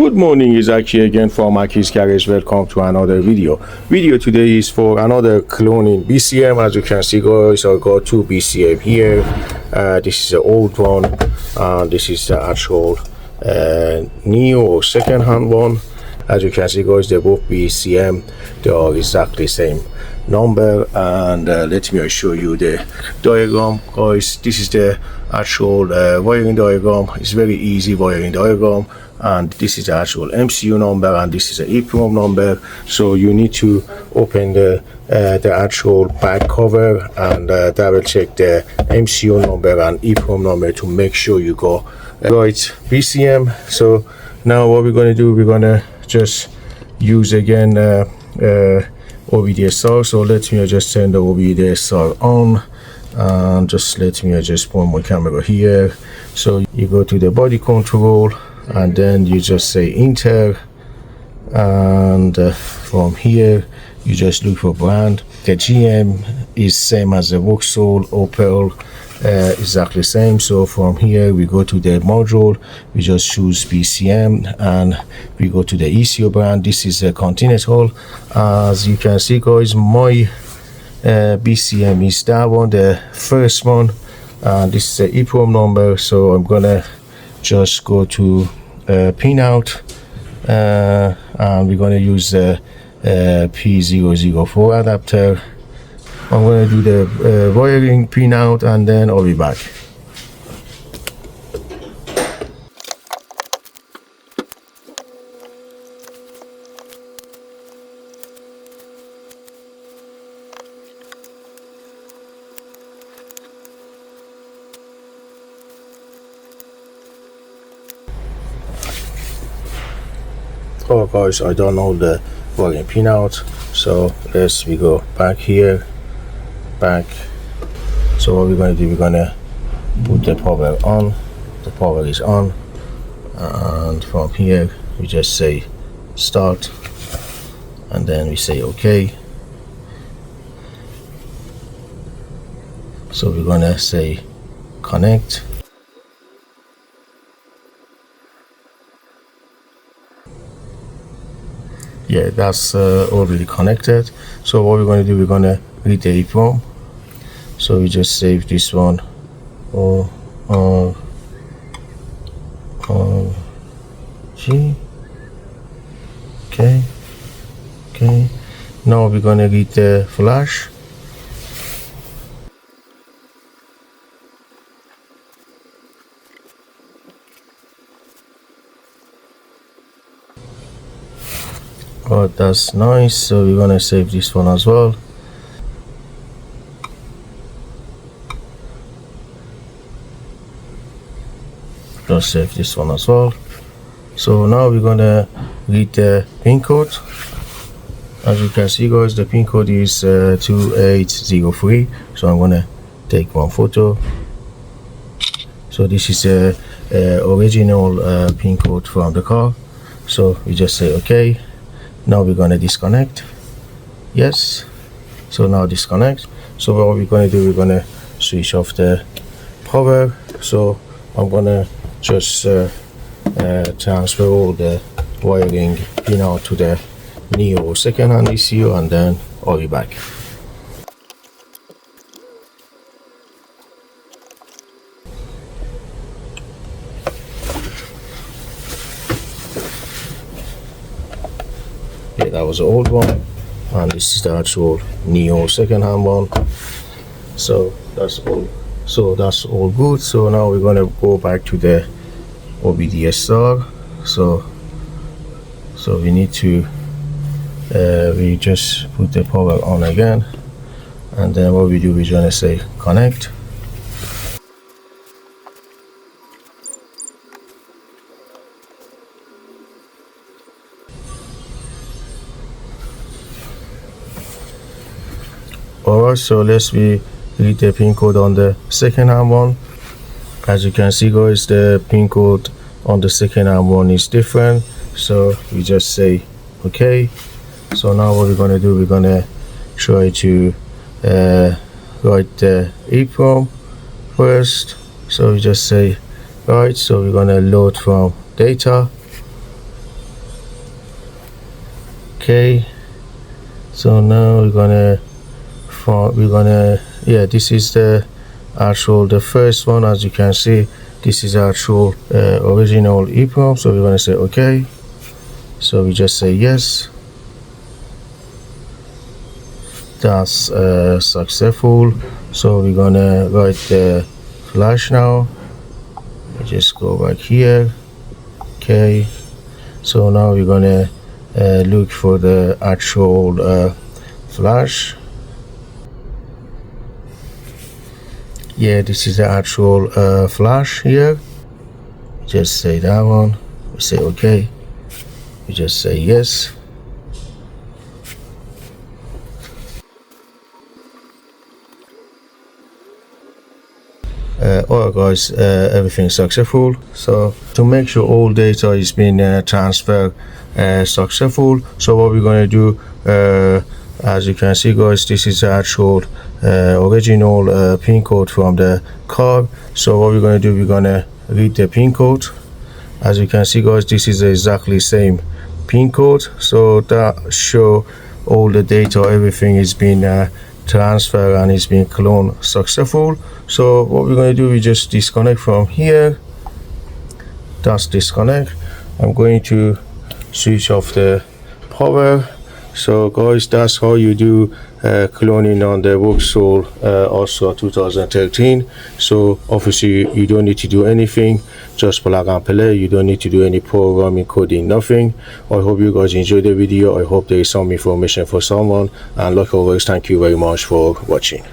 Good morning, it's Aki again from Aki's Garage. Welcome to another video. Today is for another cloning BCM. As you can see, guys, I got two BCM here. This is the old one, and this is the actual new or second-hand one. As you can see, guys, they're both BCM. They are exactly same number, and let me show you the diagram, guys. This is the actual wiring diagram. It's very easy wiring diagram, and this is the actual MCU number, and this is the EEPROM number. So you need to open the actual back cover and double check the MCU number and EEPROM number to make sure you got right BCM. So now what we're going to do, we're going to just use again OBDSR. So let me just turn the OBDSR on, and just let me just point my camera here. So you go to the body control, and then you just say enter, and from here you just look for brand. The GM is same as the Vauxhall Opel, exactly same. So from here we go to the module, we just choose BCM, and we go to the ECU brand. This is a Continental. As you can see, guys, my BCM is that one, the first one, and this is the EEPROM number. So I'm gonna just go to Pinout, and we're gonna use the P004 adapter. I'm gonna do the wiring Pinout, and then I'll be back. Oh guys, I don't know the wiring Pinout, so we go back here, back. So what we're going to do, we're going to put the power on. The power is on, and from here we just say start, and then we say okay. So we're going to say connect. Yeah, that's already connected. So what we're going to do, we're going to read the EEPROM. So we just save this one. G. Okay. Now we're going to read the flash. Oh, that's nice. So we're gonna save this one as well. Just save this one as well. So now we're gonna read the pin code. As you can see, guys, the pin code is 2803. So I'm gonna take one photo. So this is a original pin code from the car. So we just say okay. Now we're going to disconnect. Yes. So now disconnect. So what we're going to do, we're going to switch off the power. So I'm going to just transfer all the wiring Pinout to the new second-hand ECU, and then I'll be back. Yeah, that was the old one, and this is the actual neo second-hand one. So that's all. So that's all good. So now we're gonna go back to the OBDSR. So we need to we just put the power on again, and then what we do, we're gonna say connect. Alright, so let's read the pin code on the second hand one. As you can see, guys, the pin code on the second hand one is different. So we just say okay. So now what we're gonna do, we're gonna try to write the EEPROM first. So we just say right. So we're gonna load from data, Okay, so now we're gonna yeah, this is the actual the first one. As you can see, this is actual original EEPROM. So we're gonna say okay, so we just say yes. That's successful. So we're gonna write the flash now. Just go back here. Okay, so now we're gonna look for the actual flash. Yeah, this is the actual flash here. Just say that one. We say okay. We just say yes. Alright guys, everything's successful. So to make sure all data is being transferred successful, so what we're going to do, as you can see guys, this is the actual original pin code from the car. So what we're going to do, we're going to read the pin code. As you can see guys, this is exactly same pin code, so that show all the data, everything is being transfer and it's been cloned successful. So what we're going to do, we just disconnect from here. That's disconnect. I'm going to switch off the power. So guys, that's how you do cloning on the Vauxhall Astra 2013. So obviously you don't need to do anything, just plug and play. You don't need to do any programming, coding, nothing. I hope you guys enjoyed the video. I hope there is some information for someone, and like always, thank you very much for watching.